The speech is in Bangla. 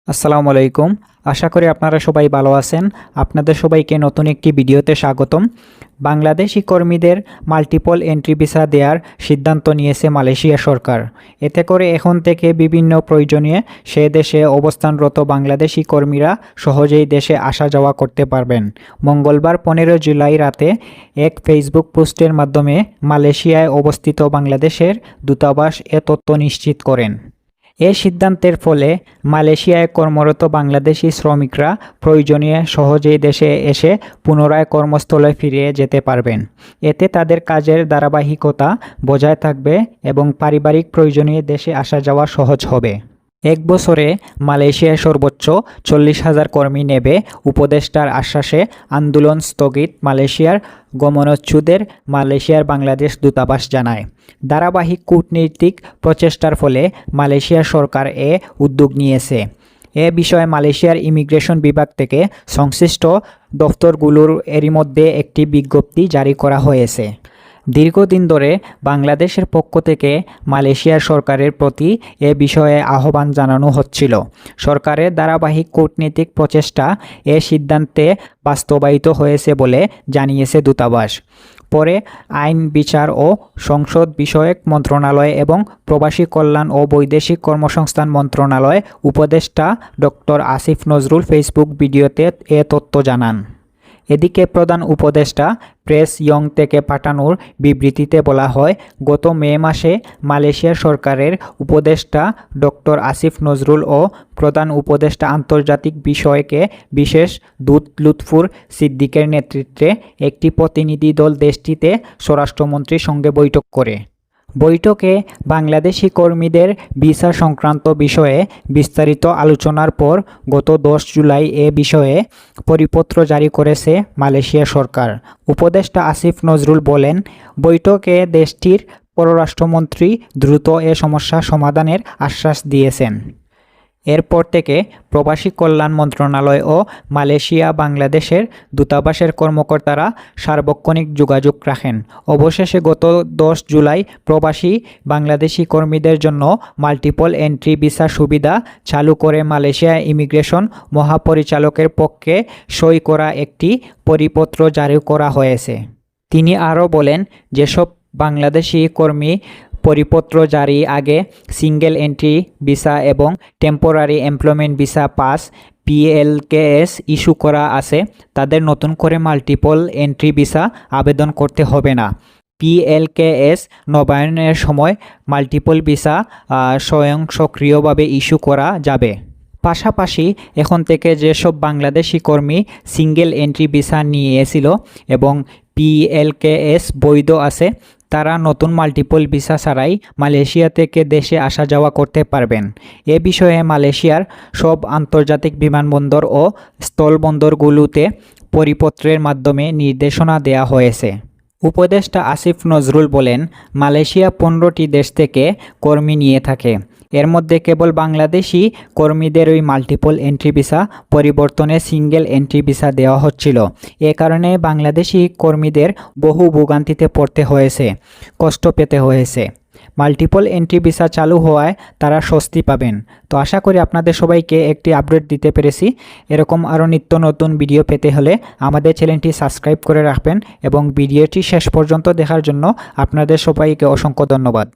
আসসালামু আলাইকুম। আশা করি আপনারা সবাই ভালো আছেন। আপনাদের সবাইকে নতুন একটি ভিডিওতে স্বাগতম। বাংলাদেশি কর্মীদের মাল্টিপল এন্ট্রি ভিসা দেওয়ার সিদ্ধান্ত নিয়েছে মালয়েশিয়া সরকার। এতে করে এখন থেকে বিভিন্ন প্রয়োজনীয় সে দেশে অবস্থানরত বাংলাদেশি কর্মীরা সহজেই দেশে আসা যাওয়া করতে পারবেন। মঙ্গলবার 15 জুলাই রাতে এক ফেসবুক পোস্টের মাধ্যমে মালয়েশিয়ায় অবস্থিত বাংলাদেশের দূতাবাস এ তথ্য নিশ্চিত করেন। এ সিদ্ধান্তের ফলে মালয়েশিয়ায় কর্মরত বাংলাদেশি শ্রমিকরা প্রয়োজনীয় সহজেই দেশে এসে পুনরায় কর্মস্থলে ফিরে যেতে পারবেন। এতে তাদের কাজের ধারাবাহিকতা বজায় থাকবে এবং পারিবারিক প্রয়োজনীয় দেশে আসা যাওয়া সহজ হবে। এক বছরে মালয়েশিয়ায় সর্বোচ্চ 40,000 কর্মী নেবে উপদেষ্টার আশ্বাসে আন্দোলন স্থগিত মালয়েশিয়ার গমনোচ্ছুদের মালয়েশিয়ার বাংলাদেশ দূতাবাস জানায়। ধারাবাহিক কূটনৈতিক প্রচেষ্টার ফলে মালয়েশিয়া সরকার এ উদ্যোগ নিয়েছে। এ বিষয়ে মালয়েশিয়ার ইমিগ্রেশন বিভাগ থেকে সংশ্লিষ্ট দফতরগুলোর এরই মধ্যে একটি বিজ্ঞপ্তি জারি করা হয়েছে। দীর্ঘদিন ধরে বাংলাদেশের পক্ষ থেকে মালয়েশিয়া সরকারের প্রতি এ বিষয়ে আহ্বান জানানো হচ্ছিল। সরকারের ধারাবাহিক কূটনৈতিক প্রচেষ্টা এ সিদ্ধান্তে বাস্তবায়িত হয়েছে বলে জানিয়েছে দূতাবাস। পরে আইন, বিচার ও সংসদ বিষয়ক মন্ত্রণালয় এবং প্রবাসী কল্যাণ ও বৈদেশিক কর্মসংস্থান মন্ত্রণালয় উপদেষ্টা ডক্টর আসিফ নজরুল ফেসবুক ভিডিওতে এ তথ্য জানান। এদিকে প্রধান উপদেষ্টা প্রেস ইয়ং থেকে পাঠানোর বিবৃতিতে বলা হয়, গত মে মাসে মালয়েশিয়া সরকারের উপদেষ্টা ডক্টর আসিফ নজরুল ও প্রধান উপদেষ্টা আন্তর্জাতিক বিষয়কে বিশেষ দূত লুৎফুর সিদ্দিকের নেতৃত্বে একটি প্রতিনিধি দল দেশটিতে স্বরাষ্ট্রমন্ত্রীর সঙ্গে বৈঠক করে। বৈঠকে বাংলাদেশি কর্মীদের ভিসা সংক্রান্ত বিষয়ে বিস্তারিত আলোচনার পর গত 10 জুলাই এ বিষয়ে পরিপত্র জারি করেছে মালয়েশিয়া সরকার। উপদেষ্টা আসিফ নজরুল বলেন, বৈঠকে দেশটির পররাষ্ট্রমন্ত্রী দ্রুত এ সমস্যা সমাধানের আশ্বাস দিয়েছেন। এরপর থেকে প্রবাসী কল্যাণ মন্ত্রণালয় ও মালয়েশিয়া বাংলাদেশের দূতাবাসের কর্মকর্তারা সার্বক্ষণিক যোগাযোগ রাখেন। অবশেষে গত 10 জুলাই প্রবাসী বাংলাদেশি কর্মীদের জন্য মাল্টিপল এন্ট্রি ভিসা সুবিধা চালু করে মালয়েশিয়া ইমিগ্রেশন মহাপরিচালকের পক্ষে সই করা একটি পরিপত্র জারি করা হয়েছে। তিনি আরও বলেন, যেসব বাংলাদেশি কর্মী পরিপত্র জারি আগে সিঙ্গেল এন্ট্রি ভিসা এবং temporary employment visa pass PLKS issue করা আছে, তাদের নতুন করে মাল্টিপল এন্ট্রি ভিসা আবেদন করতে হবে না। PLKS নবায়নের সময় মাল্টিপল ভিসা স্বয়ংক্রিয়ভাবে ইস্যু করা যাবে। পাশাপাশি এখন থেকে যেসব বাংলাদেশি কর্মী সিঙ্গেল এন্ট্রি ভিসা নিয়েছিল এবং PLKS বৈধ আছে, তারা নতুন মাল্টিপল ভিসা ছাড়াই মালয়েশিয়া থেকে দেশে আসা যাওয়া করতে পারবেন। এ বিষয়ে মালয়েশিয়ার সব আন্তর্জাতিক বিমানবন্দর ও স্থলবন্দরগুলোতে পরিপত্রের মাধ্যমে নির্দেশনা দেওয়া হয়েছে। উপদেষ্টা আসিফ নজরুল বলেন, মালয়েশিয়া 15টি দেশ থেকে কর্মী নিয়ে থাকে। এর মধ্যে কেবল বাংলাদেশি কর্মীদের ওই মাল্টিপল এন্ট্রি ভিসা পরিবর্তনে সিঙ্গেল এন্ট্রি ভিসা দেওয়া হচ্ছিল। এ কারণে বাংলাদেশি কর্মীদের বহু ভোগান্তিতে পড়তে হয়েছে, কষ্ট পেতে হয়েছে। মাল্টিপল এন্ট্রি ভিসা চালু হওয়ায় তারা স্বস্তি পাবেন। তো আশা করি আপনাদের সবাইকে একটি আপডেট দিতে পেরেছি। এরকম আরও নিত্য নতুন ভিডিও পেতে হলে আমাদের চ্যানেলটি সাবস্ক্রাইব করে রাখবেন এবং ভিডিওটি শেষ পর্যন্ত দেখার জন্য আপনাদের সবাইকে অসংখ্য ধন্যবাদ।